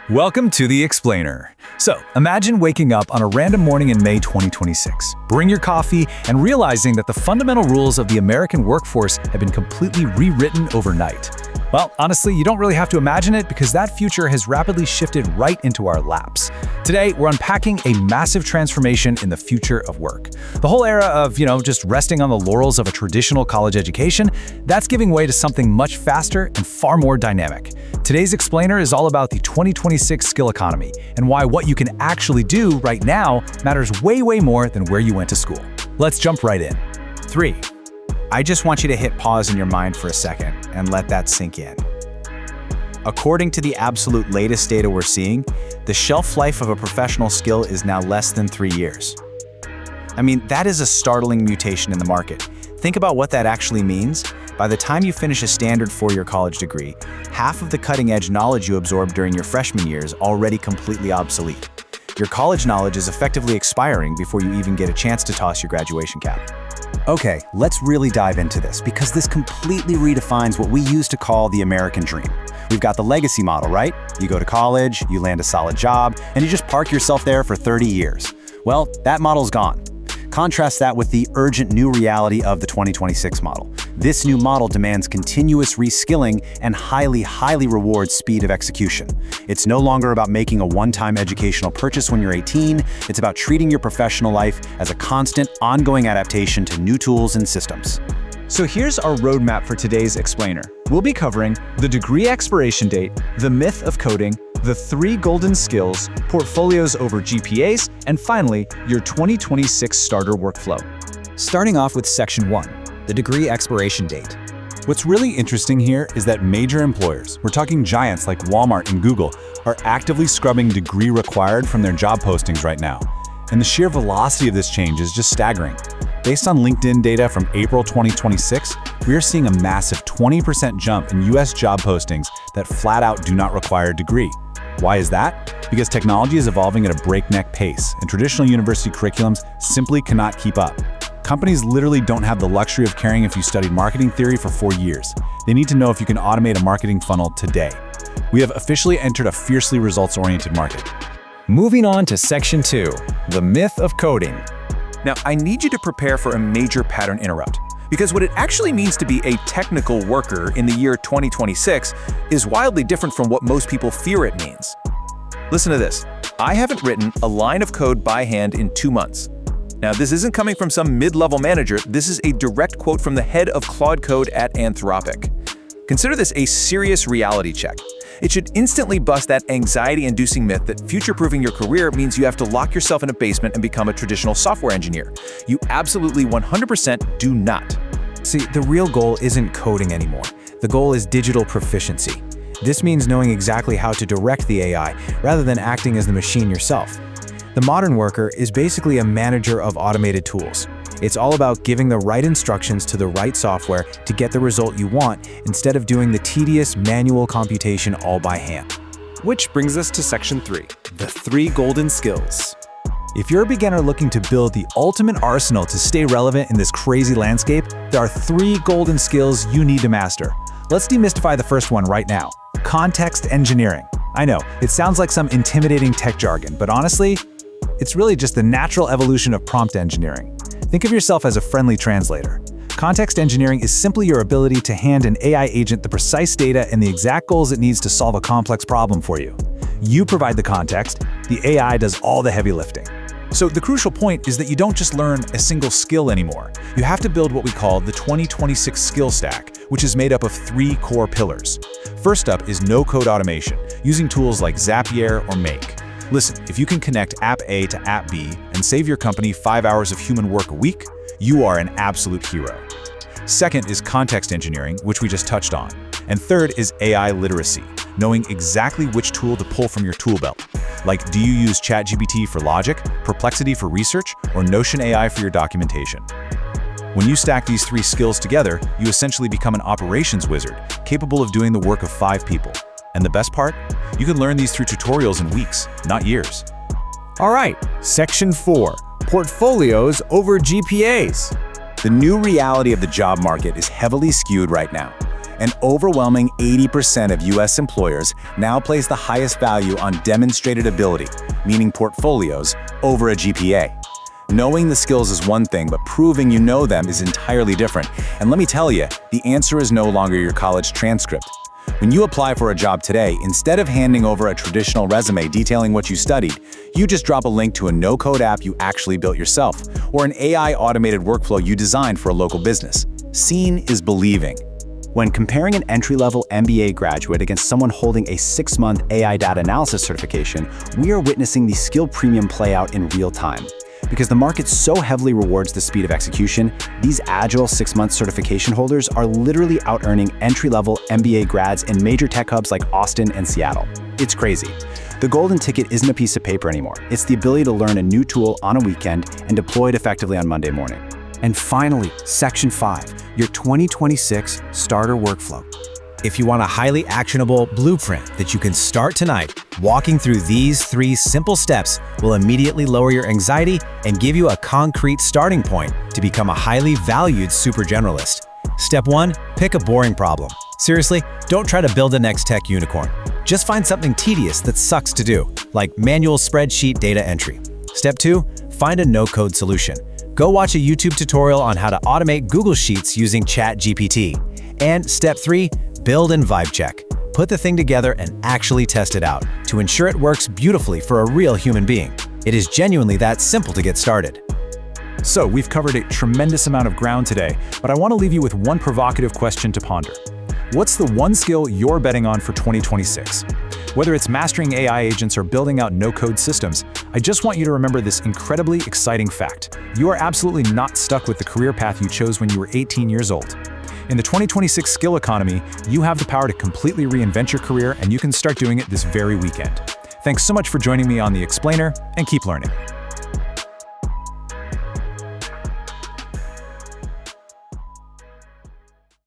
Welcome to The Explainer. So, imagine waking up on a random morning in May 2026. Bring your coffee and realizing that the fundamental rules of the American workforce have been completely rewritten overnight. Well, honestly, you don't really have to imagine it because that future has rapidly shifted right into our laps. Today, we're unpacking a massive transformation in the future of work. The whole era of, just resting on the laurels of a traditional college education, that's giving way to something much faster and far more dynamic. Today's Explainer is all about the 2026 skill economy and why what you can actually do right now matters way more than where you went to school. Let's jump right in. 3. I just want you to hit pause in your mind for a second and let that sink in. According to the absolute latest data we're seeing, the shelf life of a professional skill is now less than 3 years. That is a startling mutation in the market. Think about what that actually means. By the time you finish a standard 4-year college degree, half of the cutting-edge knowledge you absorbed during your freshman year is already completely obsolete. Your college knowledge is effectively expiring before you even get a chance to toss your graduation cap. Okay, let's really dive into this because this completely redefines what we used to call the American dream. We've got the legacy model, right? You go to college, you land a solid job, and you just park yourself there for 30 years. Well, that model's gone. Contrast that with the urgent new reality of the 2026 model. This new model demands continuous reskilling and highly rewards speed of execution. It's no longer about making a one-time educational purchase when you're 18. It's about treating your professional life as a constant, ongoing adaptation to new tools and systems. So here's our roadmap for today's Explainer. We'll be covering the degree expiration date, the myth of coding, the 3 golden skills, portfolios over GPAs, and finally, your 2026 starter workflow. Starting off with Section 1, the degree expiration date. What's really interesting here is that major employers, we're talking giants like Walmart and Google, are actively scrubbing degree required from their job postings right now. And the sheer velocity of this change is just staggering. Based on LinkedIn data from April 2026, we are seeing a massive 20% jump in US job postings that flat out do not require a degree. Why is that? Because technology is evolving at a breakneck pace, and traditional university curriculums simply cannot keep up. Companies literally don't have the luxury of caring if you studied marketing theory for 4 years. They need to know if you can automate a marketing funnel today. We have officially entered a fiercely results-oriented market. Moving on to Section 2, the myth of coding. Now, I need you to prepare for a major pattern interrupt, because what it actually means to be a technical worker in the year 2026 is wildly different from what most people fear it means. Listen to this. I haven't written a line of code by hand in 2 months. Now, this isn't coming from some mid-level manager. This is a direct quote from the head of Claude Code at Anthropic. Consider this a serious reality check. It should instantly bust that anxiety-inducing myth that future-proofing your career means you have to lock yourself in a basement and become a traditional software engineer. You absolutely 100% do not. See, the real goal isn't coding anymore. The goal is digital proficiency. This means knowing exactly how to direct the AI rather than acting as the machine yourself. The modern worker is basically a manager of automated tools. It's all about giving the right instructions to the right software to get the result you want instead of doing the tedious manual computation all by hand. Which brings us to Section 3, The 3 golden skills. If you're a beginner looking to build the ultimate arsenal to stay relevant in this crazy landscape, there are 3 golden skills you need to master. Let's demystify the first one right now. Context engineering. I know, it sounds like some intimidating tech jargon, but honestly, it's really just the natural evolution of prompt engineering. Think of yourself as a friendly translator. Context engineering is simply your ability to hand an AI agent the precise data and the exact goals it needs to solve a complex problem for you. You provide the context, the AI does all the heavy lifting. So the crucial point is that you don't just learn a single skill anymore. You have to build what we call the 2026 skill stack, which is made up of 3 core pillars. First up is no-code automation, using tools like Zapier or Make. Listen, if you can connect App A to App B and save your company 5 hours of human work a week, you are an absolute hero. Second is context engineering, which we just touched on. And third is AI literacy, knowing exactly which tool to pull from your tool belt. Like, do you use ChatGPT for logic, Perplexity for research, or Notion AI for your documentation? When you stack these 3 skills together, you essentially become an operations wizard, capable of doing the work of 5 people. And the best part? You can learn these through tutorials in weeks, not years. All right, Section 4, portfolios over GPAs. The new reality of the job market is heavily skewed right now. An overwhelming 80% of US employers now place the highest value on demonstrated ability, meaning portfolios, over a GPA. Knowing the skills is one thing, but proving you know them is entirely different. And let me tell you, the answer is no longer your college transcript. When you apply for a job today, instead of handing over a traditional resume detailing what you studied, you just drop a link to a no-code app you actually built yourself, or an AI automated workflow you designed for a local business. Seeing is believing. When comparing an entry-level MBA graduate against someone holding a 6-month AI data analysis certification, we are witnessing the skill premium play out in real time. Because the market so heavily rewards the speed of execution, these agile 6-month certification holders are literally out-earning entry-level MBA grads in major tech hubs like Austin and Seattle. It's crazy. The golden ticket isn't a piece of paper anymore. It's the ability to learn a new tool on a weekend and deploy it effectively on Monday morning. And finally, Section 5, your 2026 starter workflow. If you want a highly actionable blueprint that you can start tonight, walking through these 3 simple steps will immediately lower your anxiety and give you a concrete starting point to become a highly valued super generalist. Step 1, pick a boring problem. Seriously, don't try to build the next tech unicorn. Just find something tedious that sucks to do, like manual spreadsheet data entry. Step 2, find a no-code solution. Go watch a YouTube tutorial on how to automate Google Sheets using ChatGPT. And Step 3, build and vibe check. Put the thing together and actually test it out to ensure it works beautifully for a real human being. It is genuinely that simple to get started. So we've covered a tremendous amount of ground today, but I want to leave you with one provocative question to ponder. What's the one skill you're betting on for 2026? Whether it's mastering AI agents or building out no-code systems, I just want you to remember this incredibly exciting fact. You are absolutely not stuck with the career path you chose when you were 18 years old. In the 2026 skill economy, you have the power to completely reinvent your career, and you can start doing it this very weekend. Thanks so much for joining me on The Explainer, and keep learning.